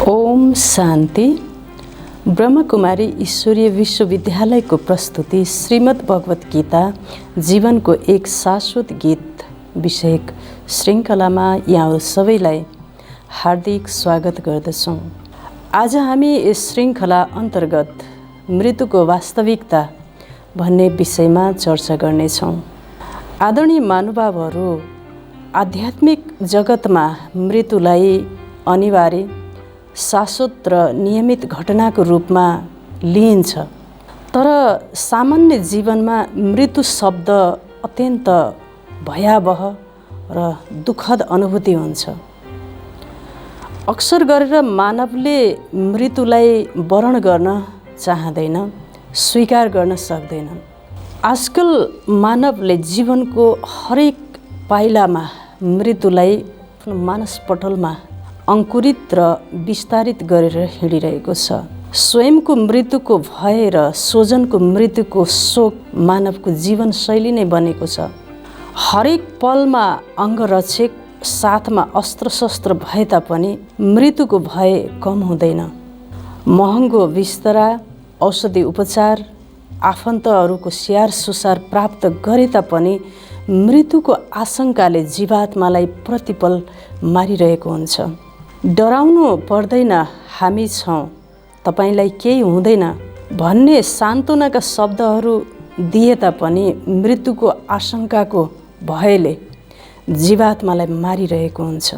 ओम शान्ति। ब्रह्मकुमारी ईश्वरीय विश्वविद्यालयको प्रस्तुति श्रीमद् भगवत गीता जीवनको एक शाश्वत गीत विषयक श्रृङ्खलामा यहाँ सबैलाई हार्दिक स्वागत गर्दछौँ। आज हामी यस श्रृङ्खला अन्तर्गत मृत्युको वास्तविकता भन्ने विषयमा चर्चा गर्नेछौँ। आदरणीय महानुभावहरू, आध्यात्मिक जगतमा मृत्युलाई अनिवार्य, शाश्वत र नियमित घटनाको रूपमा लिइन्छ। तर सामान्य जीवनमा मृत्यु शब्द अत्यन्त भयावह र दुःखद अनुभूति हुन्छ। अक्सर गरेर मानवले मृत्युलाई वरण गर्न चाहँदैन, स्वीकार गर्न सक्दैन। आजकल मानवले जीवनको हरेक पाइलामा मृत्युलाई मानसपटलमा अंकुरित र विस्तारित गरेर हिँडिरहेको छ। स्वयंको मृत्युको भय र स्वजनको मृत्युको शोक मानवको जीवनशैली नै बनेको छ। हरेक पलमा अंगरक्षक साथमा अस्त्रशस्त्र भए तापनि मृत्युको भय कम हुँदैन। महँगो बिस्तरा, औषधि उपचार, आफन्तहरूको स्याहार सुसार प्राप्त गरे तापनि मृत्युको आशंकाले जीवात्मालाई प्रतिपल मारिरहेको हुन्छ। डराउनु पर्दैन, हामी छौँ, तपाईलाई केही हुँदैन भन्ने सान्त्वनाका शब्दहरू दिए तापनि मृत्युको आशंकाको भयले जीवात्मालाई मारिरहेको हुन्छ।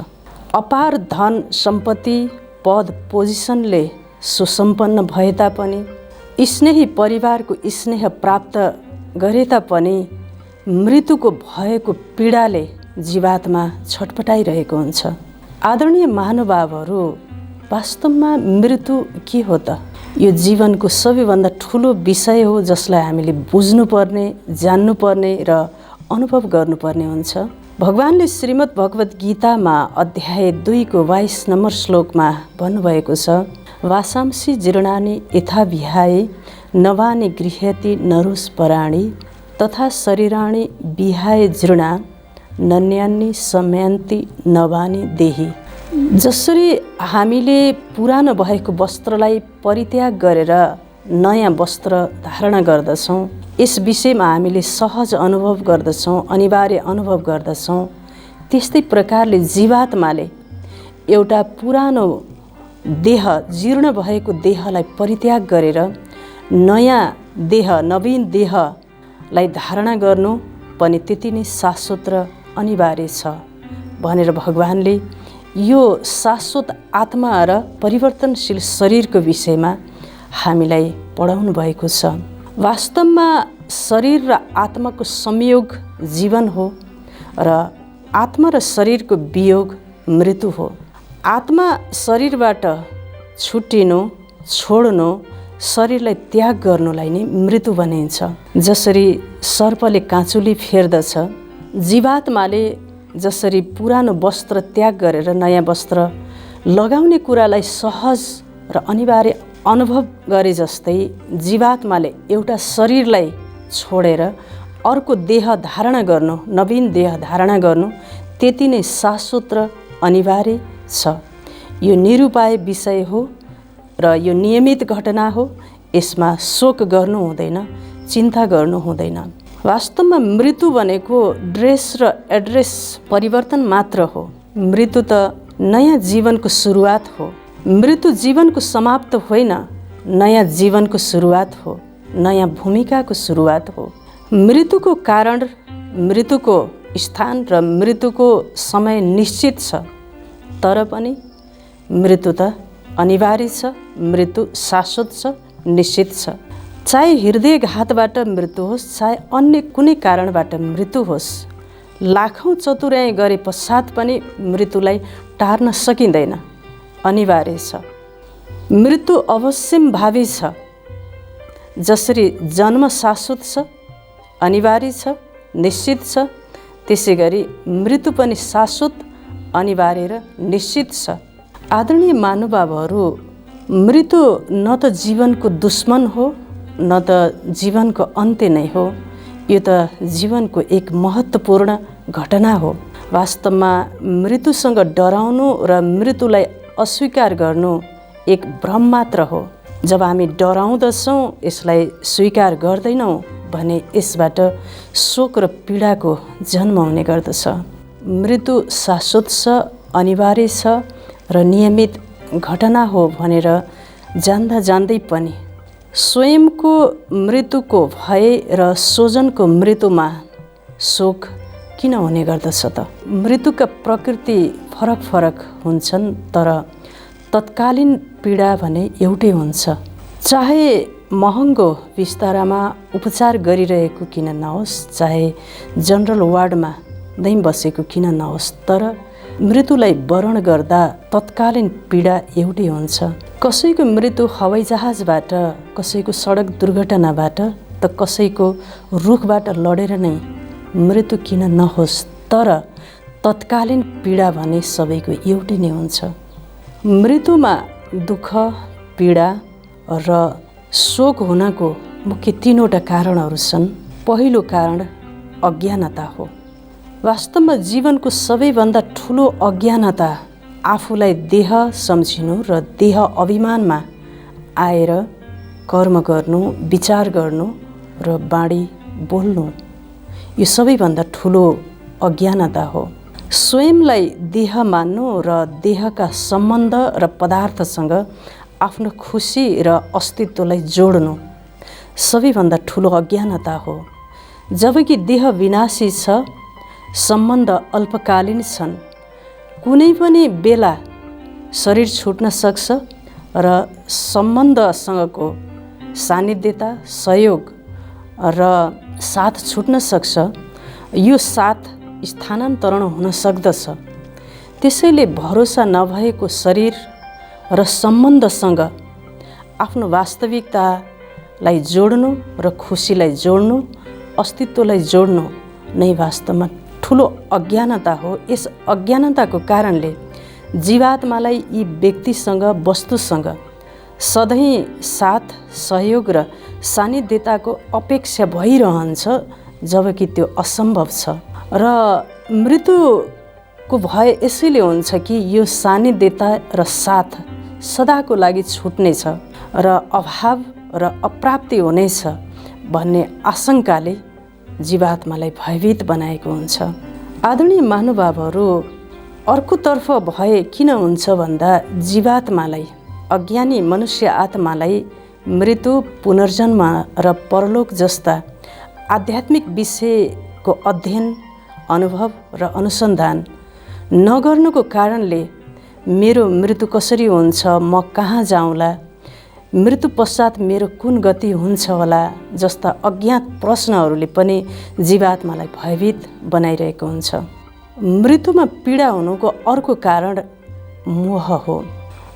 अपार धन सम्पत्ति, पद पोजिसनले सुसम्पन्न भए तापनि, स्नेही परिवारको स्नेह प्राप्त गरे तापनि मृत्युको भएको पीडाले जीवात्मा छटपटाइरहेको हुन्छ। आदरणीय महानुभावहरू, वास्तवमा मृत्यु के हो त? यो जीवनको सबैभन्दा ठुलो विषय हो जसलाई हामीले बुझ्नुपर्ने, जान्नुपर्ने र अनुभव गर्नुपर्ने हुन्छ। भगवानले श्रीमद् भगवत गीतामा अध्याय 2 को 22 नम्बर श्लोकमा भन्नुभएको छ, वासांसि जीर्णानि यथा विहाय नवानि गृह्यति नरुष पराणि तथा शरीराणि विहाय जीर्णा नन्यान्नि सम्यान्ति नवानि देही। जसरी हामीले पुरानो भएको वस्त्रलाई परित्याग गरेर नयाँ वस्त्र धारण गर्दछौँ, यस विषयमा हामीले सहज अनुभव गर्दछौँ, अनिवार्य अनुभव गर्दछौँ। त्यस्तै प्रकारले जीवात्माले एउटा पुरानो देह, जीर्ण भएको देहलाई परित्याग गरेर नयाँ देह, नवीन देहलाई धारणा गर्नु पनि त्यति नै शाश्वत र अनिवार्य छ भनेर भगवानले यो शाश्वत आत्मा र परिवर्तनशील शरीरको विषयमा हामीलाई पढाउनु भएको छ। वास्तवमा शरीर र आत्माको संयोग जीवन हो र आत्मा र शरीरको वियोग मृत्यु हो। आत्मा शरीरबाट छुट्टिनु, छोड्नु, शरीरलाई त्याग गर्नुलाई नै मृत्यु भनिन्छ। जसरी सर्पले काँचुली फेर्दछ, जीवात्माले जसरी पुरानो वस्त्र त्याग गरेर नयाँ वस्त्र लगाउने कुरालाई सहज र अनिवार्य अनुभव गरे जस्तै जीवात्माले एउटा शरीरलाई छोडेर अर्को देह धारणा गर्नु, नवीन देह धारणा गर्नु त्यति नै शाश्वत र अनिवार्य छ। यो निरुपाय विषय हो र यो नियमित घटना हो। यसमा शोक गर्नु हुँदैन, चिन्ता गर्नु हुँदैन। वास्तवमा मृत्यु भनेको ड्रेस र एड्रेस परिवर्तन मात्र हो। मृत्यु त नयाँ जीवनको सुरुवात हो। मृत्यु जीवनको समाप्त होइन, नयाँ जीवनको सुरुवात हो, नयाँ भूमिकाको सुरुवात हो। मृत्युको कारण, मृत्युको स्थान र मृत्युको समय निश्चित छ, तर पनि मृत्यु त अनिवार्य छ। मृत्यु शाश्वत छ, निश्चित छ। चाहे हृदयघातबाट मृत्यु होस्, चाहे अन्य कुनै कारणबाट मृत्यु होस्, लाखौँ चतुर्याइ गरे पश्चात पनि मृत्युलाई टार्न सकिँदैन, अनिवार्य छ। मृत्यु अवश्यम्भावी छ। जसरी जन्म शाश्वत छ, अनिवार्य छ, निश्चित छ, त्यसै गरी मृत्यु पनि शाश्वत, अनिवार्य र निश्चित छ। आदरणीय महानुभावहरू, मृत्यु न त जीवनको दुश्मन हो, न त जीवनको अन्त्य नै हो। यो त जीवनको एक महत्त्वपूर्ण घटना हो। वास्तवमा मृत्युसँग डराउनु र मृत्युलाई अस्वीकार गर्नु एक भ्रम मात्र हो। जब हामी डराउँदछौँ, यसलाई स्वीकार गर्दैनौँ भने यसबाट शोक र पीडाको जन्म हुने गर्दछ। मृत्यु शाश्वत छ, अनिवार्य छ र नियमित घटना हो भनेर जान्दा जान्दै पनि स्वयंको मृत्युको भय र स्वजनको मृत्युमा शोक किन हुने गर्दछ त? मृत्युका प्रकृति फरक फरक हुन्छन्, तर तत्कालीन पीडा भने एउटै हुन्छ। चाहे महँगो बिस्तारामा उपचार गरिरहेको किन नहोस्, चाहे जनरल वार्डमा नै बसेको किन नहोस्, तर मृत्युलाई वरण गर्दा तत्कालीन पीडा एउटै हुन्छ। कसैको मृत्यु हवाईजहाजबाट, कसैको सडक दुर्घटनाबाट, त कसैको रुखबाट लडेर नै मृत्यु किन नहोस्, तर तत्कालीन पीडा भने सबैको एउटै नै हुन्छ। मृत्युमा दुःख, पीडा र शोक हुनको मुख्य 3वटा कारणहरू छन्। पहिलो कारण अज्ञानता हो। वास्तवमा जीवनको सबैभन्दा ठुलो अज्ञानता आफूलाई देह सम्झिनु र देह अभिमानमा आएर कर्म गर्नु, विचार गर्नु र बाणी बोल्नु, यो सबैभन्दा ठुलो अज्ञानता हो। स्वयंलाई देह मान्नु र देहका सम्बन्ध र पदार्थसँग आफ्नो खुसी र अस्तित्वलाई जोड्नु सबैभन्दा ठुलो अज्ञानता हो। जबकि देह विनाशी छ, सम्बन्ध अल्पकालीन छन्, कुनै पनि बेला शरीर छुट्न सक्छ र सम्बन्धसँगको सान्निध्यता, सहयोग र साथ छुट्न सक्छ। यो साथ स्थानान्तरण हुन सक्दछ। त्यसैले भरोसा नभएको शरीर र सम्बन्धसँग आफ्नो वास्तविकतालाई जोड्नु र खुसीलाई जोड्नु, अस्तित्वलाई जोड्नु नै वास्तवमा ठुलो अज्ञानता हो। यस अज्ञानताको कारणले जीवात्मालाई यी व्यक्तिसँग, वस्तुसँग सधैँ साथ, सहयोग र सान्निध्यताको अपेक्षा भइरहन्छ, जबकि त्यो असम्भव छ। र मृत्युको भय यसैले हुन्छ कि यो सान्निध्यता र साथ सदाको लागि छुट्नेछ र अभाव र अप्राप्ति हुनेछ भन्ने आशंकाले जीवात्मालाई भयभीत बनाएको हुन्छ। आदरणीय महानुभावहरू, अर्कोतर्फ भय किन हुन्छ भन्दा जीवात्मालाई, अज्ञानी मनुष्य आत्मालाई मृत्यु, पुनर्जन्म र परलोक जस्ता आध्यात्मिक विषयको अध्ययन, अनुभव र अनुसन्धान नगर्नुको कारणले मेरो मृत्यु कसरी हुन्छ, म कहाँ जाउँला, मृत्यु पश्चात मेरो कुन गति हुन्छ होला जस्ता अज्ञात प्रश्नहरूले पनि जीवात्मालाई भयभीत बनाइरहेको हुन्छ। मृत्युमा पीडा हुनुको अर्को कारण मोह हो।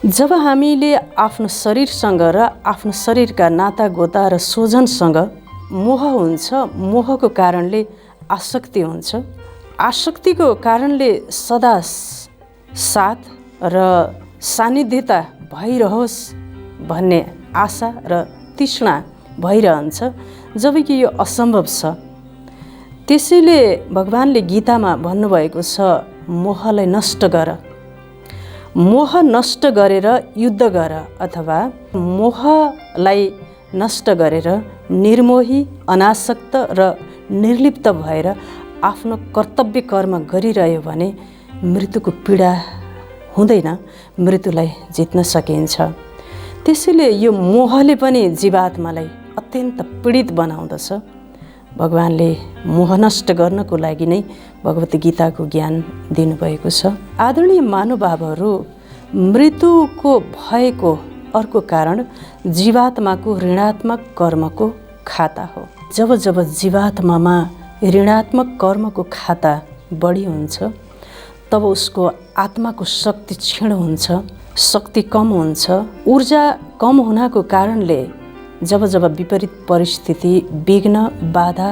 जब हामीले आफ्नो शरीरसँग र आफ्नो शरीरका नातागोता र स्वजनसँग मोह हुन्छ, मोहको कारणले आसक्ति हुन्छ। आसक्तिको कारणले सदा साथ र सान्निध्यता भइरहोस् भन्ने आशा र तृष्णा भइरहन्छ, जबकि यो असम्भव छ। त्यसैले भगवानले गीतामा भन्नुभएको छ, मोहलाई नष्ट गर, मोह नष्ट गरेर युद्ध गर, अथवा मोहलाई नष्ट गरेर निर्मोही, अनासक्त र निर्लिप्त भएर आफ्नो कर्तव्य कर्म गरिरह्यो भने मृत्युको पीडा हुँदैन, मृत्युलाई जित्न सकिन्छ। त्यसैले यो मोहले पनि जीवात्मालाई अत्यन्त पीडित बनाउँदछ। भगवानले मोह नष्ट गर्नको लागि नै भगवत गीताको ज्ञान दिनुभएको छ। आदरणीय महानुभावहरू, मृत्युको भएको अर्को कारण जीवात्माको ऋणात्मक कर्मको खाता हो। जब जब जीवात्मामा ऋणात्मक कर्मको खाता बढी हुन्छ, तब उसको आत्माको शक्ति क्षीण हुन्छ, शक्ति कम हुन्छ। ऊर्जा कम हुनको कारणले जब जब विपरीत परिस्थिति, विघ्न, बाधा,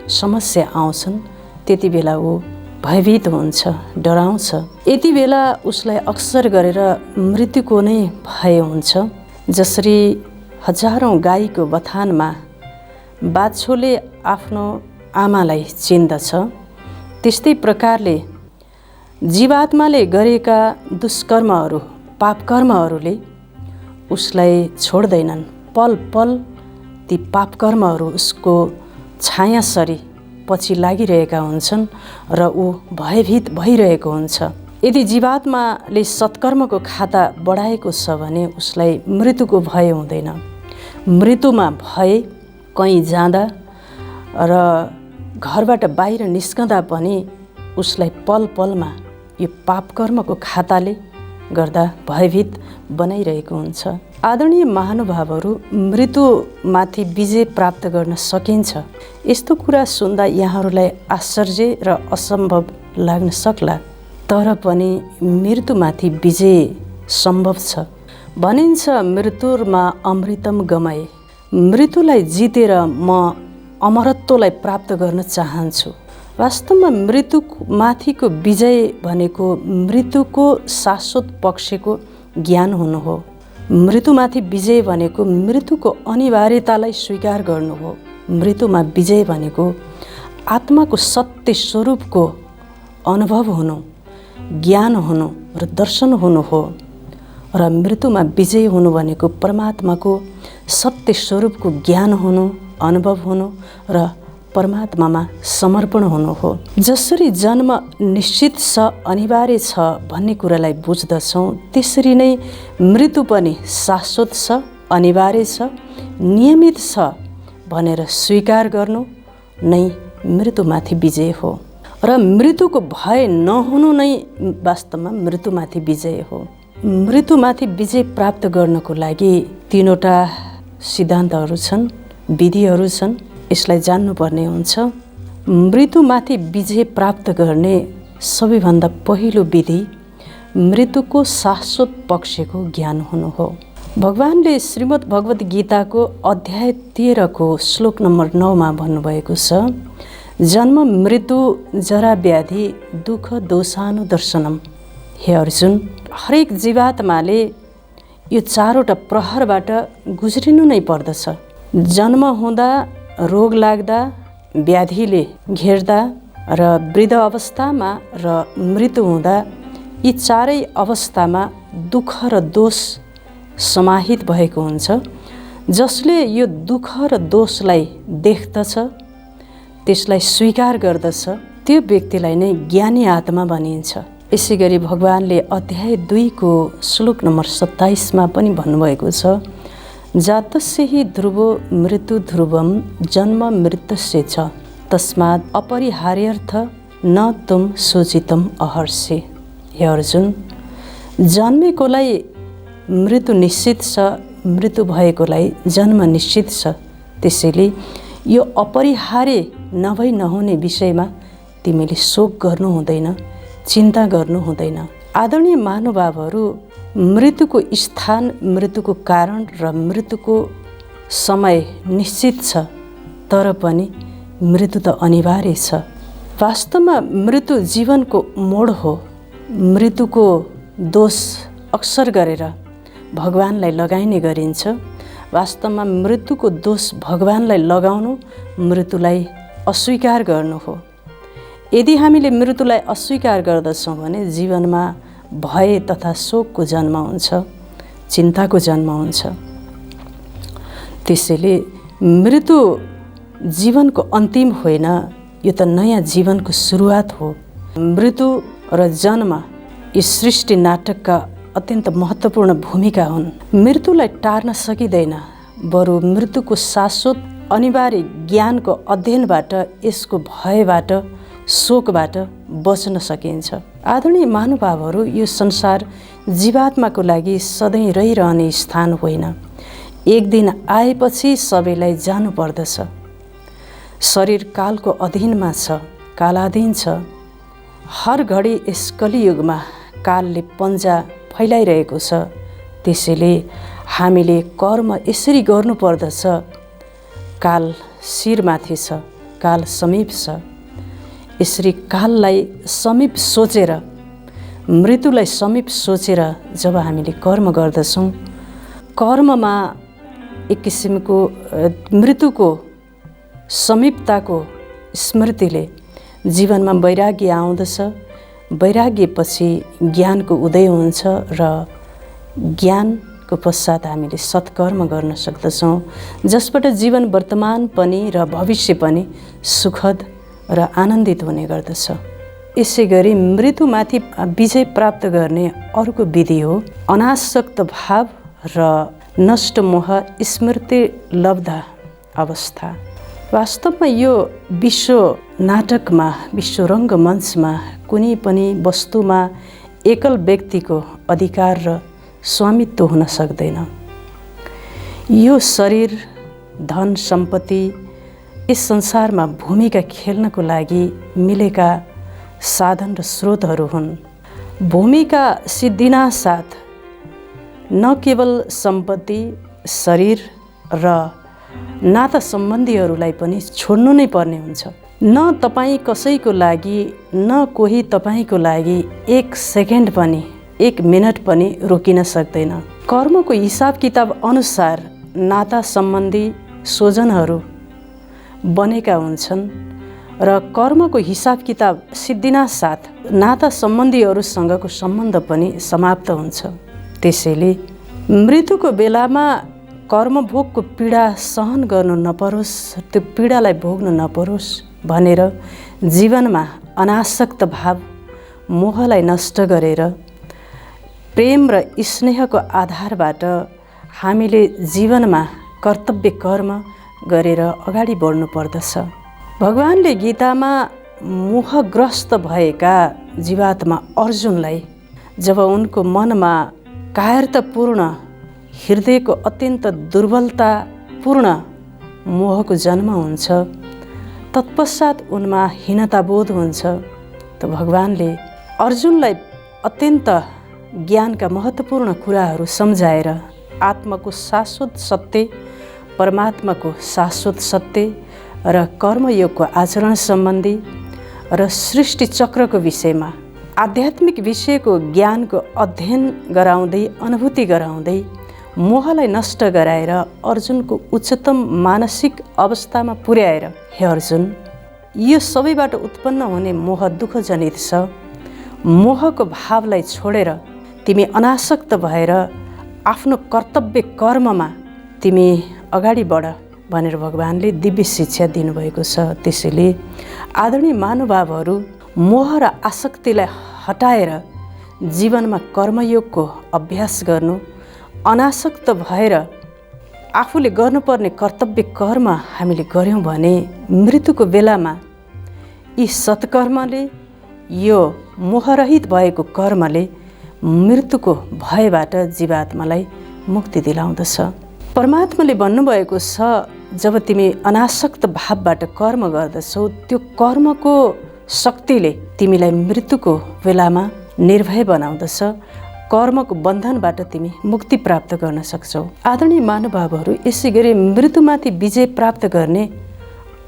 समस्या आउँछन्, त्यति बेला ऊ भयभीत हुन्छ, डराउँछ। यति बेला उसलाई अक्सर गरेर मृत्युको नै भय हुन्छ। जसरी हजारौँ गाईको बथानमा बाछोले आफ्नो आमालाई चिन्दछ, त्यस्तै प्रकारले जीवात्माले गरेका दुष्कर्महरू, पापकर्महरूले उसलाई छोड्दैनन्। पल पल ती पापकर्महरू उसको छायासरी पछि लागिरहेका हुन्छन् र ऊ भयभीत भइरहेको हुन्छ। यदि जीवात्माले सत्कर्मको खाता बढाएको छ भने उसलाई मृत्युको भय हुँदैन। मृत्युमा भय कहीँ जाँदा र घरबाट बाहिर निस्कँदा पनि उसलाई पल पलमा यो पापकर्मको खाताले गर्दा भयभीत बनाइरहेको हुन्छ। आदरणीय महानुभावहरू, मृत्युमाथि विजय प्राप्त गर्न सकिन्छ। यस्तो कुरा सुन्दा यहाँहरूलाई आश्चर्य र असम्भव लाग्न सक्ला, तर पनि मृत्युमाथि विजय सम्भव छ। भनिन्छ मृत्युमा अमृतम गमाए। मृत्युलाई जितेर म अमरत्वलाई प्राप्त गर्न चाहन्छु। वास्तवमा मृत्युमाथिको विजय भनेको मृत्युको शाश्वत पक्षको ज्ञान हुनु हो। मृत्युमाथि विजय भनेको मृत्युको अनिवार्यतालाई स्वीकार गर्नु हो। मृत्युमा विजय भनेको आत्माको सत्य स्वरूपको अनुभव हुनु, ज्ञान हुनु र दर्शन हुनु हो। र मृत्युमा विजय हुनु भनेको परमात्माको सत्य स्वरूपको ज्ञान हुनु, अनुभव हुनु र परमात्मामा समर्पण हुनु हो। जसरी जन्म निश्चित छ, अनिवार्य छ भन्ने कुरालाई बुझ्दछौँ, त्यसरी नै मृत्यु पनि शाश्वत छ, अनिवार्य छ, नियमित छ भनेर स्वीकार गर्नु नै मृत्युमाथि विजय हो। र मृत्युको भय नहुनु नै वास्तवमा मृत्युमाथि विजय हो। मृत्युमाथि विजय प्राप्त गर्नको लागि 3वटा सिद्धान्तहरू छन्, विधिहरू छन्। यसलाई जान्नुपर्ने हुन्छ। मृत्युमाथि विजय प्राप्त गर्ने सबैभन्दा पहिलो विधि मृत्युको शाश्वत पक्षको ज्ञान हुनु हो। भगवानले श्रीमद् भगवत गीताको अध्याय 13 को श्लोक नम्बर 9 मा भन्नुभएको छ, जन्म मृत्यु जरा व्याधि दुःख दोषानुदर्शनम। हे अर्जुन, हरेक जीवात्माले यो 4वटा प्रहरबाट गुज्रिनु नै पर्दछ। जन्म हुँदा, रोग लाग्दा, व्याधिले घेर्दा र वृद्ध अवस्थामा र मृत्यु हुँदा, यी 4 अवस्थामा दुःख र दोष समाहित भएको हुन्छ। जसले यो दुःख र दोषलाई देख्दछ, त्यसलाई स्वीकार गर्दछ, त्यो व्यक्तिलाई नै ज्ञानी आत्मा भनिन्छ। यसै गरी भगवानले अध्याय 2 को श्लोक नम्बर 27 मा पनि भन्नुभएको छ, जातस्य हि ध्रुवो मृत्यु ध्रुवम जन्म मृत्युस्य च तस्मात् अपरिहार्यर्थ न तुम सोचितम अहर्षे। हे अर्जुन, जन्मेकोलाई मृत्यु निश्चित छ, मृत्यु भएकोलाई जन्म निश्चित छ। त्यसैले यो अपरिहार्य नभई नहुने विषयमा तिमीले शोक गर्नु हुँदैन, चिन्ता गर्नु हुँदैन। आदरणीय महानुभावहरू, मृत्युको स्थान, मृत्युको कारण र मृत्युको समय निश्चित छ, तर पनि मृत्यु त अनिवार्य छ। वास्तवमा मृत्यु जीवनको मोड हो। मृत्युको दोष अक्सर गरेर भगवानलाई लगाइने गरिन्छ। वास्तवमा मृत्युको दोष भगवानलाई लगाउनु मृत्युलाई अस्वीकार गर्नु हो। यदि हामीले मृत्युलाई अस्वीकार गर्दछौँ भने जीवनमा भय तथा शोकको जन्म हुन्छ, चिन्ताको जन्म हुन्छ। त्यसैले मृत्यु जीवनको अन्तिम होइन, यो त नयाँ जीवनको सुरुवात हो। मृत्यु र जन्म यी सृष्टि नाटकका अत्यन्त महत्त्वपूर्ण भूमिका हुन्। मृत्युलाई टार्न सकिँदैन, बरु मृत्युको शाश्वत अनिवार्य ज्ञानको अध्ययनबाट, यसको भयबाट, शोकबाट बच्न सकिन्छ। आदरणीय महानुभावहरू, यो संसार जीवात्माको लागि सधैँ रहिरहने स्थान होइन। एक दिन आएपछि सबैलाई जानु पर्दछ। शरीर कालको अधीनमा छ, कालाधीन छ। हर घडी यस कलियुगमा कालले पन्जा फैलाइरहेको छ। त्यसैले हामीले कर्म यसरी गर्नुपर्दछ। काल शिरमाथि छ, काल समीप छ। यसरी काललाई समीप सोचेर, मृत्युलाई समीप सोचेर जब हामीले कर्म गर्दछौँ, कर्ममा एक किसिमको मृत्युको समीपताको स्मृतिले जीवनमा वैराग्य आउँदछ। वैराग्यपछि ज्ञानको उदय हुन्छ र ज्ञानको पश्चात हामीले सत्कर्म गर्न सक्दछौँ, जसबाट जीवन वर्तमान पनि र भविष्य पनि सुखद र आनन्दित हुने गर्दछ। यसै गरी मृत्युमाथि विजय प्राप्त गर्ने अर्को विधि हो अनासक्त भाव र नष्ट मोह स्मृति लब्ध अवस्था। वास्तवमा यो विश्व नाटकमा, विश्व रङ्गमञ्चमा कुनै पनि वस्तुमा एकल व्यक्तिको अधिकार र स्वामित्व हुन सक्दैन। यो शरीर, धन सम्पत्ति यस संसारमा भूमिका खेल्नको लागि मिलेका साधन र स्रोतहरू हुन्। भूमिका सिद्धिनासाथ न केवल सम्पत्ति, शरीर र नाता सम्बन्धीहरूलाई पनि छोड्नु नै पर्ने हुन्छ। न तपाईँ कसैको लागि, न कोही तपाईँको लागि एक सेकेन्ड पनि, एक मिनट पनि रोकिन सक्दैन। कर्मको हिसाब किताब अनुसार नाता सम्बन्धी स्वजनहरू बनेका हुन्छन् र कर्मको हिसाब किताब सिद्धिनासाथ नाता सम्बन्धीहरूसँगको सम्बन्ध पनि समाप्त हुन्छ। त्यसैले मृत्युको बेलामा कर्मभोगको पीडा सहन गर्नु नपरोस्, त्यो पीडालाई भोग्नु नपरोस् भनेर जीवनमा अनासक्त भाव, मोहलाई नष्ट गरेर प्रेम र स्नेहको आधारबाट हामीले जीवनमा कर्तव्य कर्म गरेर अगाडि बढ्नु पर्दछ। भगवानले गीतामा मोहग्रस्त भएका जीवात्मा अर्जुनलाई जब उनको मनमा कायरतापूर्ण, हृदयको अत्यन्त दुर्बलतापूर्ण मोहको जन्म हुन्छ, तत्पश्चात उनमा हीनताबोध हुन्छ, त भगवानले अर्जुनलाई अत्यन्त ज्ञानका महत्त्वपूर्ण कुराहरू सम्झाएर आत्माको शाश्वत सत्य, परमात्माको शाश्वत सत्य र कर्मयोगको आचरण सम्बन्धी र सृष्टि चक्रको विषयमा आध्यात्मिक विषयको ज्ञानको अध्ययन गराउँदै, अनुभूति गराउँदै मोहलाई नष्ट गराएर अर्जुनको उच्चतम मानसिक अवस्थामा पुर्याएर, हे अर्जुन, यो सबैबाट उत्पन्न हुने मोह दुःखजनित छ। मोहको भावलाई छोडेर तिमी अनासक्त भएर आफ्नो कर्तव्य कर्ममा तिमी अगाडि बढ भनेर भगवानले दिव्य शिक्षा दिनुभएको छ। त्यसैले आदरणीय महानुभावहरू, मोह र आसक्तिलाई हटाएर जीवनमा कर्मयोगको अभ्यास गर्नु, अनासक्त भएर आफूले गर्नुपर्ने कर्तव्य कर्म हामीले गऱ्यौँ भने मृत्युको बेलामा यी सत्कर्मले, यो मोहरहित भएको कर्मले मृत्युको भयबाट जीवात्मालाई मुक्ति दिलाउँदछ। परमात्माले भन्नुभएको छ, जब तिमी अनासक्त भावबाट कर्म गर्दछौ, त्यो कर्मको शक्तिले तिमीलाई मृत्युको बेलामा निर्भय बनाउँदछ। कर्मको बन्धनबाट तिमी मुक्ति प्राप्त गर्न सक्छौ। आदरणीय महानुभावहरू, यसै गरी मृत्युमाथि विजय प्राप्त गर्ने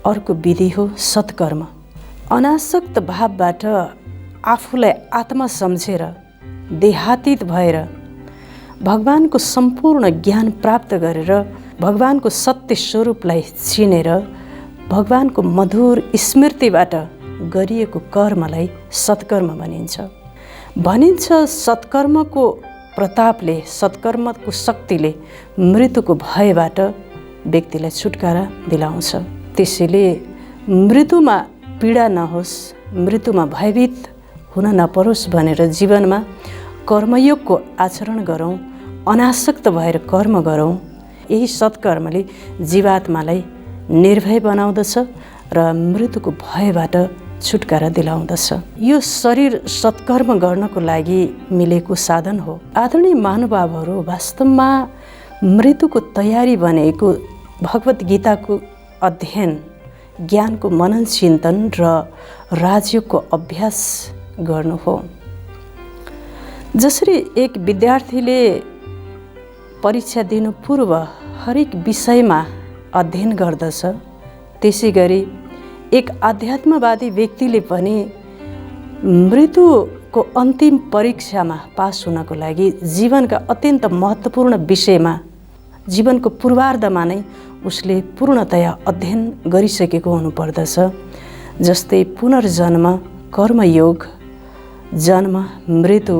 अर्को विधि हो सत्कर्म। अनासक्त भावबाट आफूलाई आत्मा सम्झेर, देहातीत भएर भगवानको सम्पूर्ण ज्ञान प्राप्त गरेर भगवानको सत्य स्वरूपलाई चिनेर भगवानको मधुर स्मृतिबाट गरिएको कर्मलाई सत्कर्म भनिन्छ। सत्कर्मको प्रतापले, सत्कर्मको शक्तिले मृत्युको भयबाट व्यक्तिलाई छुटकारा दिलाउँछ। त्यसैले मृत्युमा पीडा नहोस्, मृत्युमा भयभीत हुन नपरोस् भनेर जीवनमा कर्मयोगको आचरण गरौँ, अनासक्त भएर कर्म गरौँ। यही सत्कर्मले जीवात्मालाई निर्भय बनाउँदछ र मृत्युको भयबाट छुटकारा दिलाउँदछ। यो शरीर सत्कर्म गर्नको लागि मिलेको साधन हो। आदरणीय महानुभावहरू, वास्तवमा मृत्युको तयारी भनेको भगवत गीताको अध्ययन, ज्ञानको मनन चिन्तन र राजयोगको अभ्यास गर्नु हो। जसरी एक विद्यार्थीले परीक्षा दिनु पूर्व हरेक विषयमा अध्ययन गर्दछ, त्यसै गरी एक आध्यात्मवादी व्यक्तिले पनि मृत्युको अन्तिम परीक्षामा पास हुनको लागि जीवनका अत्यन्त महत्त्वपूर्ण विषयमा, जीवनको पूर्वार्धमा नै उसले पूर्णतया अध्ययन गरिसकेको हुनुपर्दछ। जस्तै पुनर्जन्म, कर्मयोग, जन्म, मृत्यु,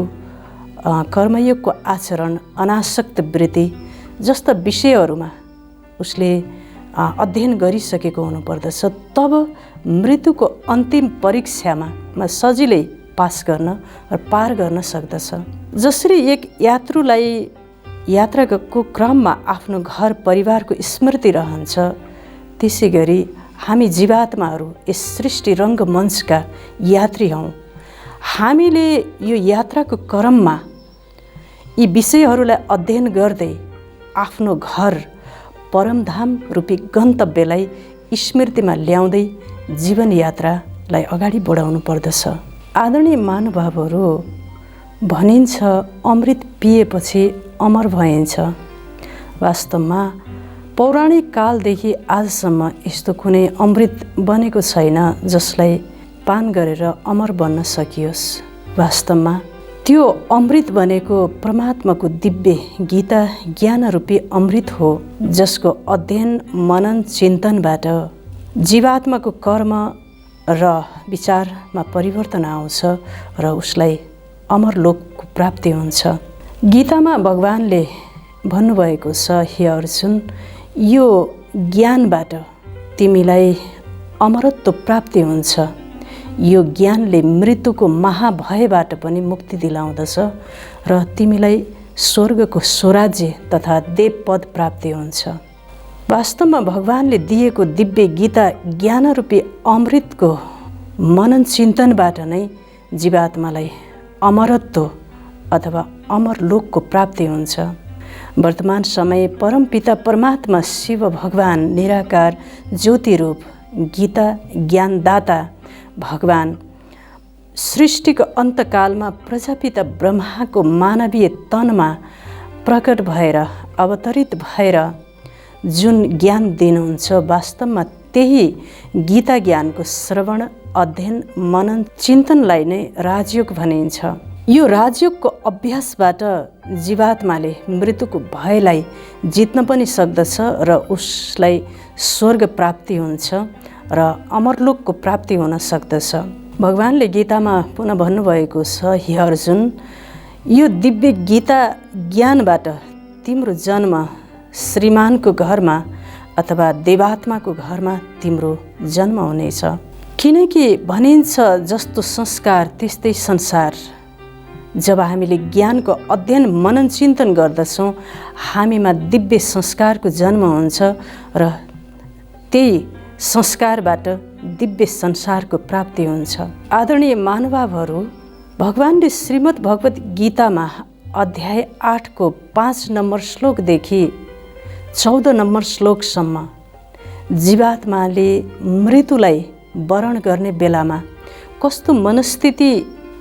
कर्मयोगको आचरण, अनासक्त वृत्ति जस्ता विषयहरूमा उसले अध्ययन गरिसकेको हुनुपर्दछ। तब मृत्युको अन्तिम परीक्षामा सजिलै पास गर्न र पार गर्न सक्दछ। जसरी एक यात्रुलाई यात्राको क्रममा आफ्नो घर परिवारको स्मृति रहन्छ, त्यसै गरी हामी जीवात्माहरू यस सृष्टि रङ्गमञ्चका यात्री हौँ। हामीले यो यात्राको क्रममा यी विषयहरूलाई अध्ययन गर्दै आफ्नो घर परमधाम रूपी गन्तव्यलाई स्मृतिमा ल्याउँदै जीवन यात्रालाई अगाडि बढाउनु पर्दछ। आदरणीय महानुभावहरू, भनिन्छ अमृत पिएपछि अमर भइन्छ। वास्तवमा पौराणिक कालदेखि आजसम्म यस्तो कुनै अमृत बनेको छैन जसलाई पान गरेर अमर बन्न सकियोस्। वास्तवमा त्यो अमृत बनेको परमात्माको दिव्य गीता ज्ञानरूपी अमृत हो, जसको अध्ययन मनन चिन्तनबाट जीवात्माको कर्म र विचारमा परिवर्तन आउँछ र उसलाई अमर लोकको प्राप्ति हुन्छ। गीतामा भगवानले भन्नुभएको छ, हे अर्जुन, यो ज्ञानबाट तिमीलाई अमरत्व प्राप्ति हुन्छ। यो ज्ञानले मृत्युको महाभयबाट पनि मुक्ति दिलाउँदछ र तिमीलाई स्वर्गको स्वराज्य तथा देवपद प्राप्ति हुन्छ। वास्तवमा भगवानले दिएको दिव्य गीता ज्ञानरूपी अमृतको मनन चिन्तनबाट नै जीवात्मालाई अमरत्व अथवा अमर लोकको प्राप्ति हुन्छ। वर्तमान समय परमपिता परमात्मा शिव भगवान निराकार ज्योति रूप गीता ज्ञानदाता भगवान सृष्टिको अन्तकालमा प्रजापिता ब्रह्माको मानवीय तनमा प्रकट भएर अवतरित भएर जुन ज्ञान दिनुहुन्छ, वास्तवमा त्यही गीता ज्ञानको श्रवण अध्ययन मनन चिन्तनलाई नै राजयोग भनिन्छ। यो राजयोगको अभ्यासबाट जीवात्माले मृत्युको भयलाई जित्न पनि सक्दछ र उसलाई स्वर्ग प्राप्ति हुन्छ र अमरलोकको प्राप्ति हुन सक्दछ। भगवानले गीतामा पुनः भन्नुभएको छ, हे अर्जुन, यो दिव्य गीता ज्ञानबाट तिम्रो जन्म श्रीमानको घरमा अथवा देवात्माको घरमा तिम्रो जन्म हुनेछ। किनकि भनिन्छ जस्तो संस्कार त्यस्तै संसार। जब हामीले ज्ञानको अध्ययन मनन चिन्तन गर्दछौँ, हामीमा दिव्य संस्कारको जन्म हुन्छ र त्यही संस्कारबाट दिव्य संसारको प्राप्ति हुन्छ। आदरणीय महानुभावहरू, भगवानले श्रीमद् भगवत गीतामा अध्याय 8 को 5 नम्बर श्लोकदेखि 14 नम्बर श्लोकसम्म जीवात्माले मृत्युलाई वरण गर्ने बेलामा कस्तो मनस्थिति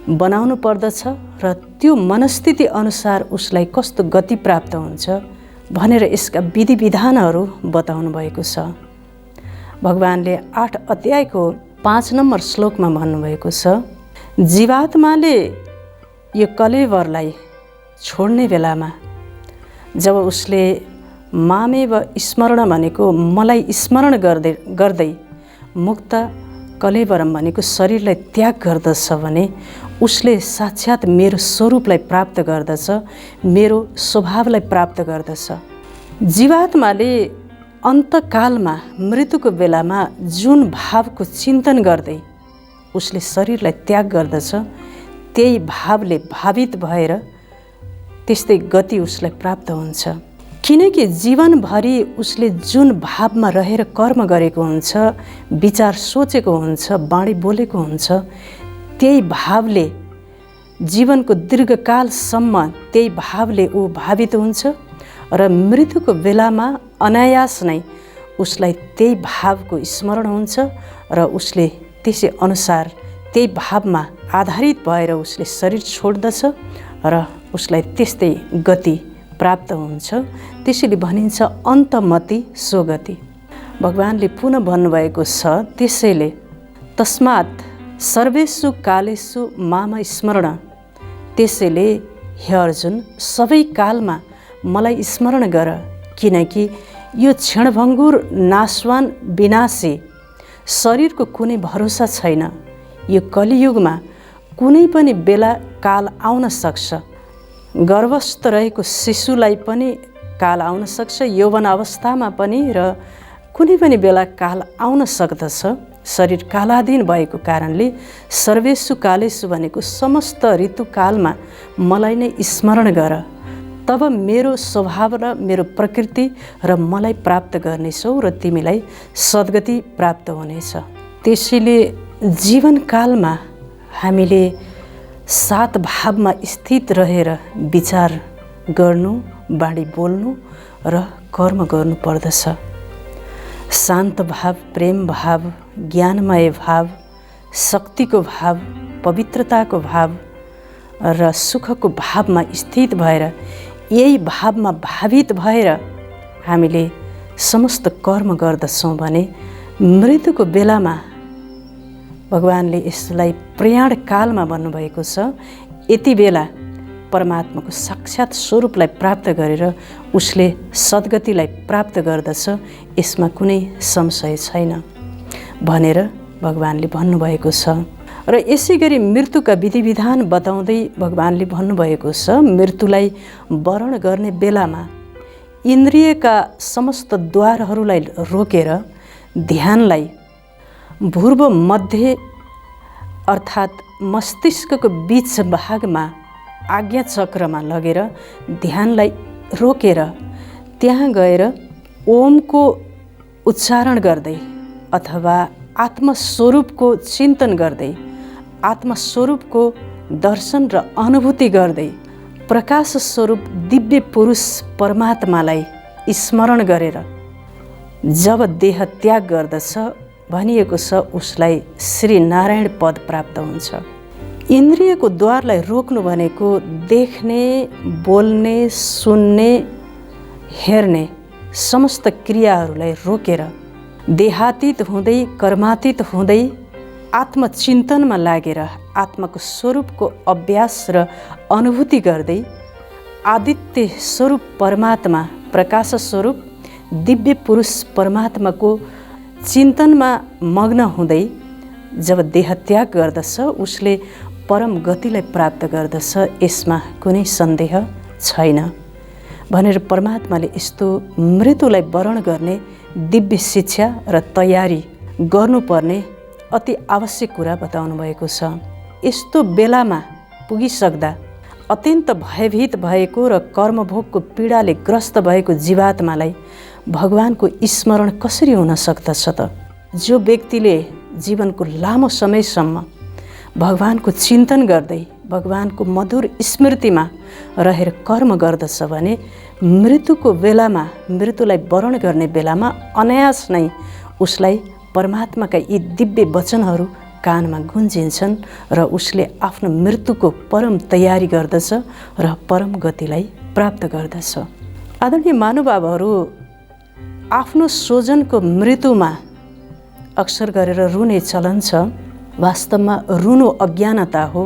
बनाउनु पर्दछ र त्यो मनस्थिति अनुसार उसलाई कस्तो गति प्राप्त हुन्छ भनेर यसका विधि विधानहरू बताउनु भएको छ। भगवानले 8 अध्यायको 5 नम्बर श्लोकमा भन्नुभएको छ, जीवात्माले यो कलेवरलाई छोड्ने बेलामा जब उसले मामेव स्मरण भनेको मलाई स्मरण गर्दै मुक्त कलेवरम भनेको शरीरलाई त्याग गर्दछ भने उसले साक्षात् मेरो स्वरूपलाई प्राप्त गर्दछ, मेरो स्वभावलाई प्राप्त गर्दछ। जीवात्माले अन्तकालमा मृत्युको बेलामा जुन भावको चिन्तन गर्दै उसले शरीरलाई त्याग गर्दछ, त्यही भावले भावित भएर त्यस्तै गति उसलाई प्राप्त हुन्छ। किनकि जीवनभरि उसले जुन भावमा रहेर कर्म गरेको हुन्छ, विचार सोचेको हुन्छ, बाणी बोलेको हुन्छ, त्यही भावले जीवनको दीर्घकालसम्म त्यही भावले ऊ भावित हुन्छ र मृत्युको बेलामा अनायास नै उसलाई त्यही भावको स्मरण हुन्छ र उसले त्यसै अनुसार त्यही भावमा आधारित भएर उसले शरीर छोड्दछ र उसलाई त्यस्तै गति प्राप्त हुन्छ। त्यसैले भनिन्छ अन्तमति स्वगति। भगवानले पुनः भन्नुभएको छ, त्यसैले तस्मात् सर्वेषु कालेषु माम स्मरण। त्यसैले हे अर्जुन, सबै कालमा मलाई स्मरण गर, किनकि यो क्षणभङ्गुर नाशवान विनाशी शरीरको कुनै भरोसा छैन। यो कलियुगमा कुनै पनि बेला काल आउन सक्छ। गर्भस्थ रहेको शिशुलाई पनि काल आउन सक्छ, यौवन अवस्थामा पनि, र कुनै पनि बेला काल आउन सक्दछ। शरीर कालाधीन भएको कारणले सर्वेषु कालेषु भनेको समस्त ऋतुकालमा मलाई नै स्मरण गर, तब मेरो स्वभाव र मेरो प्रकृति र मलाई प्राप्त गर्नेछौ र तिमीलाई सद्गति प्राप्त हुनेछ। त्यसैले जीवनकालमा हामीले 7 भावमा स्थित रहेर विचार गर्नु, बाणी बोल्नु र कर्म गर्नु पर्दछ। शान्त भाव, प्रेम भाव, ज्ञानमय भाव, शक्तिको भाव, पवित्रताको भाव र सुखको भावमा स्थित भएर, यही भावमा भावित भएर हामीले समस्त कर्म गर्दछौँ भने मृत्युको बेलामा भगवानले यसलाई प्रयाण कालमा भन्नुभएको छ। यति बेला परमात्माको साक्षात स्वरूपलाई प्राप्त गरेर उसले सद्गतिलाई प्राप्त गर्दछ, यसमा कुनै संशय छैन भनेर भगवानले भन्नुभएको छ। र यसै गरी मृत्युका विधिविधान बताउँदै भगवानले भन्नुभएको छ, मृत्युलाई वरण गर्ने बेलामा इन्द्रियका समस्त द्वारहरूलाई रोकेर ध्यानलाई पूर्व मध्य अर्थात् मस्तिष्कको बीच भागमा आज्ञा चक्रमा लगेर ध्यानलाई रोकेर त्यहाँ गएर ओमको उच्चारण गर्दै अथवा आत्मस्वरूपको चिन्तन गर्दै, आत्मस्वरूपको दर्शन र अनुभूति गर्दै प्रकाश स्वरूप दिव्य पुरुष परमात्मालाई स्मरण गरेर जब देह त्याग गर्दछ भनिएको छ उसलाई श्री नारायण पद प्राप्त हुन्छ। इन्द्रियको द्वारलाई रोक्नु भनेको देख्ने, बोल्ने, सुन्ने, हेर्ने समस्त क्रियाहरूलाई रोकेर देहातीत हुँदै कर्मातीत हुँदै आत्मचिन्तनमा लागेर आत्माको स्वरूपको अभ्यास र अनुभूति गर्दै आदित्य स्वरूप परमात्मा, प्रकाश स्वरूप दिव्य पुरुष परमात्माको चिन्तनमा मग्न हुँदै जब देह त्याग गर्दछ उसले परम गतिलाई प्राप्त गर्दछ, यसमा कुनै सन्देह छैन भनेर परमात्माले यस्तो मृत्युलाई वरण गर्ने दिव्य शिक्षा र तयारी गर्नुपर्ने अति आवश्यक कुरा बताउनु भएको छ। यस्तो बेलामा पुगिसक्दा अत्यन्त भयभीत भएको र कर्मभोगको पीडाले ग्रस्त भएको जीवात्मालाई भगवानको स्मरण कसरी हुन सक्दछ त? जो व्यक्तिले जीवनको लामो समयसम्म भगवानको चिन्तन गर्दै भगवानको मधुर स्मृतिमा रहेर कर्म गर्दछ भने मृत्युको बेलामा, मृत्युलाई वरण गर्ने बेलामा अनायास नै उसलाई परमात्माका यी दिव्य वचनहरू कानमा गुन्जिन्छन् र उसले आफ्नो मृत्युको परम तयारी गर्दछ र परम गतिलाई प्राप्त गर्दछ। आदरणीय महानुभावहरू, आफ्नो स्वजनको मृत्युमा अक्सर गरेर रुने चलन छ। वास्तवमा रुनु अज्ञानता हो,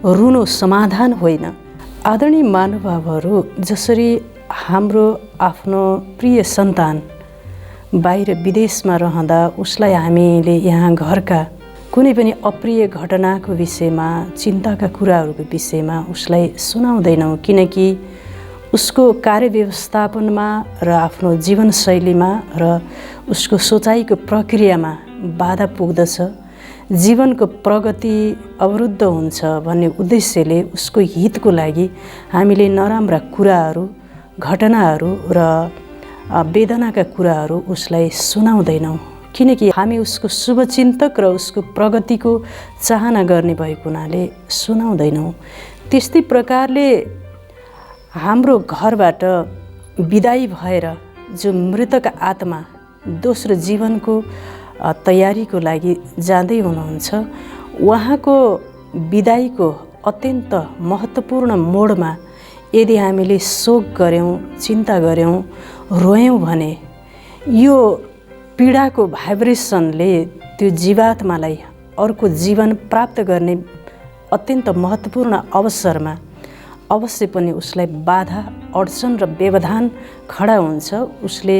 रुनु समाधान होइन। आदरणीय महानुभावहरू, जसरी हाम्रो आफ्नो प्रिय सन्तान बाहिर विदेशमा रहँदा उसलाई हामीले यहाँ घरका कुनै पनि अप्रिय घटनाको विषयमा, चिन्ताका कुराहरूको विषयमा उसलाई सुनाउँदैनौँ, किनकि उसको कार्य व्यवस्थापनमा र आफ्नो जीवनशैलीमा र उसको सोचाइको प्रक्रियामा बाधा पुग्दछ, जीवनको प्रगति अवरुद्ध हुन्छ भन्ने उद्देश्यले उसको हितको लागि हामीले नराम्रा कुराहरू, घटनाहरू र वेदनाका कुराहरू उसलाई सुनाउँदैनौँ, किनकि हामी उसको शुभचिन्तक र उसको प्रगतिको चाहना गर्ने भएको हुनाले सुनाउँदैनौँ। त्यस्तै प्रकारले हाम्रो घरबाट विदाई भएर जो मृतक आत्मा दोस्रो जीवनको तयारीको लागि जाँदै हुनुहुन्छ, उहाँको विदाईको अत्यन्त महत्त्वपूर्ण मोडमा यदि हामीले शोक गऱ्यौँ, चिन्ता गऱ्यौँ, रोयौँ भने यो पीडाको भाइब्रेसनले त्यो जीवात्मालाई अर्को जीवन प्राप्त गर्ने अत्यन्त महत्त्वपूर्ण अवसरमा अवश्य पनि उसलाई बाधा अडचन र व्यवधान खडा हुन्छ। उसले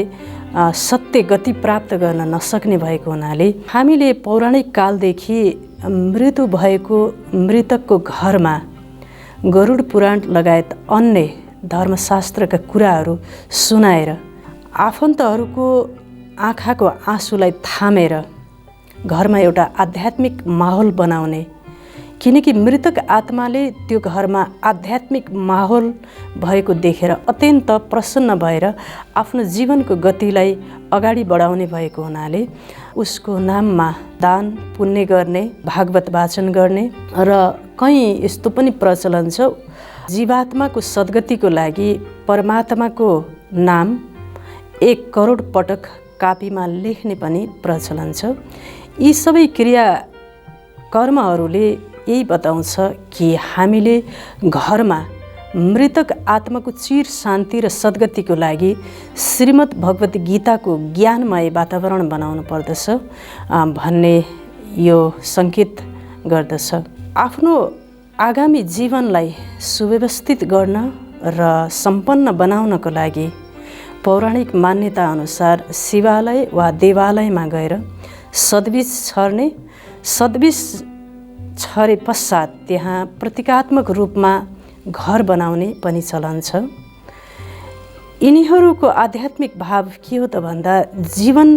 सत्य गति प्राप्त गर्न नसक्ने भएको हुनाले हामीले पौराणिक कालदेखि मृत्यु भएको मृतकको घरमा गरुड पुराण लगायत अन्य धर्मशास्त्रका कुराहरू सुनाएर आफन्तहरूको आँखाको आँसुलाई थामेर घरमा एउटा आध्यात्मिक माहौल बनाउने, किनकि मृतक आत्माले त्यो घरमा आध्यात्मिक माहौल भएको देखेर अत्यन्त प्रसन्न भएर आफ्नो जीवनको गतिलाई अगाडि बढाउने भएको हुनाले उसको नाममा दान पुण्य गर्ने, भागवत वाचन गर्ने र कहीँ यस्तो पनि प्रचलन छ, जीवात्माको सद्गतिको लागि परमात्माको नाम 1 करोड पटक कापीमा लेख्ने पनि प्रचलन छ। यी सबै क्रिया कर्महरूले यही बताउँछ कि हामीले घरमा मृतक आत्माको चिर शान्ति र सद्गतिको लागि श्रीमद् भगवत गीताको ज्ञानमय वातावरण बनाउनु पर्दछ भन्ने यो सङ्केत गर्दछ। आफ्नो आगामी जीवनलाई सुव्यवस्थित गर्न र सम्पन्न बनाउनको लागि पौराणिक मान्यता अनुसार शिवालय वा देवालयमा गएर सद्विष छर्ने, सद्विष छरे पश्चात त्यहाँ प्रतीकात्मक रूपमा घर बनाउने पनि चलन छ। यिनीहरूको आध्यात्मिक भाव के हो त भन्दा जीवन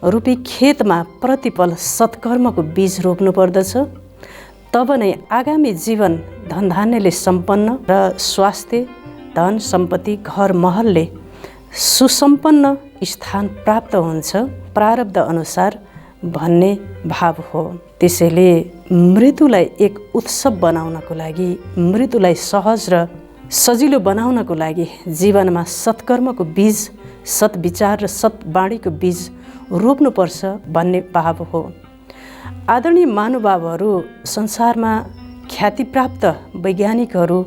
रूपी खेतमा प्रतिपल सत्कर्मको बीज रोप्नु पर्दछ, तब नै आगामी जीवन धनधान्यले सम्पन्न र स्वास्थ्य, धन सम्पत्ति, घर महलले सुसम्पन्न स्थान प्राप्त हुन्छ प्रारब्ध अनुसार भन्ने भाव हो। त्यसैले मृत्युलाई एक उत्सव बनाउनको लागि, मृत्युलाई सहज र सजिलो बनाउनको लागि जीवनमा सत्कर्मको बीज, सत्विचार र सत्वाणीको बीज रोप्नुपर्छ भन्ने भाव हो। आदरणीय महानुभावहरू, संसारमा ख्यातिप्राप्त वैज्ञानिकहरू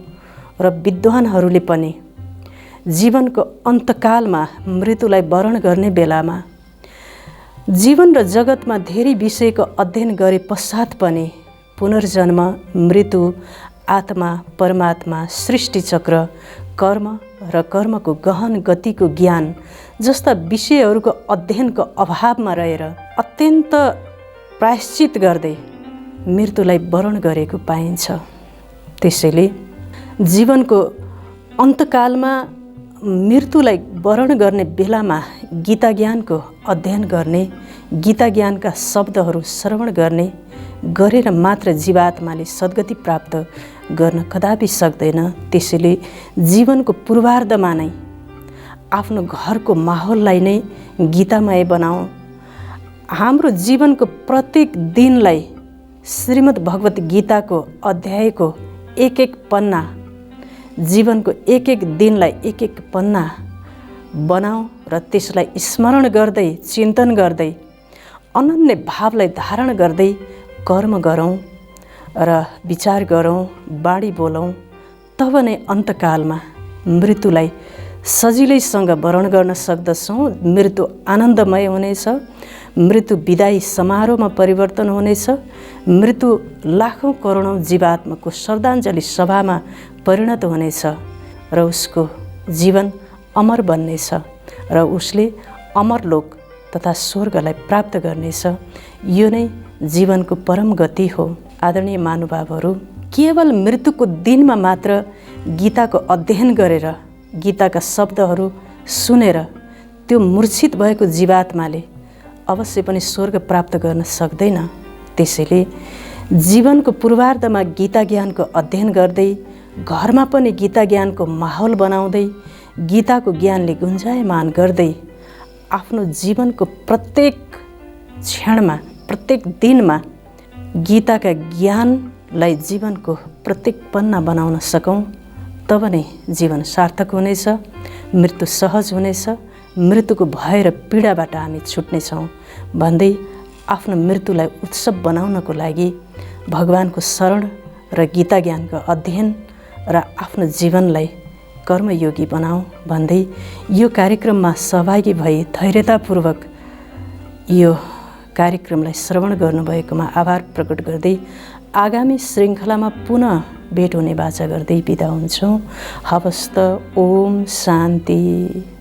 र विद्वानहरूले पनि जीवनको अन्तकालमा मृत्युलाई वरण गर्ने बेलामा जीवन र जगतमा धेरै विषयको अध्ययन गरे पश्चात पनि पुनर्जन्म, मृत्यु, आत्मा, परमात्मा, सृष्टिचक्र, कर्म र कर्मको गहन गतिको ज्ञान जस्ता विषयहरूको अध्ययनको अभावमा रहेर अत्यन्त प्रायश्चित गर्दै मृत्युलाई वरण गरेको पाइन्छ। त्यसैले जीवनको अन्तकालमा मृत्युलाई वरण गर्ने बेलामा गीता ज्ञानको अध्ययन गर्ने, गीता ज्ञानका शब्दहरू श्रवण गर्ने गरेर मात्र जीवात्माले सद्गति प्राप्त गर्न कदापि सक्दैन। त्यसैले जीवनको पूर्वार्धमा नै आफ्नो घरको माहौललाई नै गीतामय बनाऊ। हाम्रो जीवनको प्रत्येक दिनलाई श्रीमद् भगवत गीताको अध्यायको एक एक पन्ना, जीवनको एक एक दिनलाई एक एक पन्ना बनाऊ र त्यसलाई स्मरण गर्दै, चिन्तन गर्दै, अनन्य भावलाई धारण गर्दै कर्म गरौँ र विचार गरौँ, बाणी बोलौँ। तब नै अन्तकालमा मृत्युलाई सजिलैसँग वरण गर्न सक्दछौँ। मृत्यु आनन्दमय हुनेछ, मृत्यु विदाई समारोहमा परिवर्तन हुनेछ, मृत्यु लाखौँ करोडौँ जीवात्माको श्रद्धाञ्जली सभामा परिणत हुनेछ र उसको जीवन अमर बन्नेछ र उसले अमरलोक तथा स्वर्गलाई प्राप्त गर्नेछ। यो नै जीवनको परम गति हो। आदरणीय महानुभावहरू, केवल मृत्युको दिनमा मात्र गीताको अध्ययन गरेर, गीताका शब्दहरू सुनेर त्यो मूर्छित भएको जीवात्माले अवश्य पनि स्वर्ग प्राप्त गर्न सक्दैन। त्यसैले जीवनको पूर्वार्धमा गीता ज्ञानको अध्ययन गर्दै, घरमा पनि गीता ज्ञानको माहौल बनाउँदै, गीताको ज्ञानले गुन्जायमान गर्दै आफ्नो जीवनको प्रत्येक क्षणमा, प्रत्येक दिनमा गीताका ज्ञानलाई जीवनको प्रत्येक पन्ना बनाउन सकौँ, तब नै जीवन सार्थक हुनेछ, मृत्यु सहज हुनेछ, मृत्युको भय र पीडाबाट हामी छुट्नेछौँ भन्दै आफ्नो मृत्युलाई उत्सव बनाउनको लागि भगवानको शरण र गीता ज्ञानको अध्ययन र आफ्नो जीवनलाई कर्मयोगी बनाऊ भन्दै यो कार्यक्रममा सहभागी भई धैर्यतापूर्वक यो कार्यक्रमलाई श्रवण गर्नुभएकोमा आभार प्रकट गर्दै आगामी श्रृङ्खलामा पुनः भेट हुने बाचा गर्दै बिदा हुन्छौँ। हवस् त। ओम शान्ति।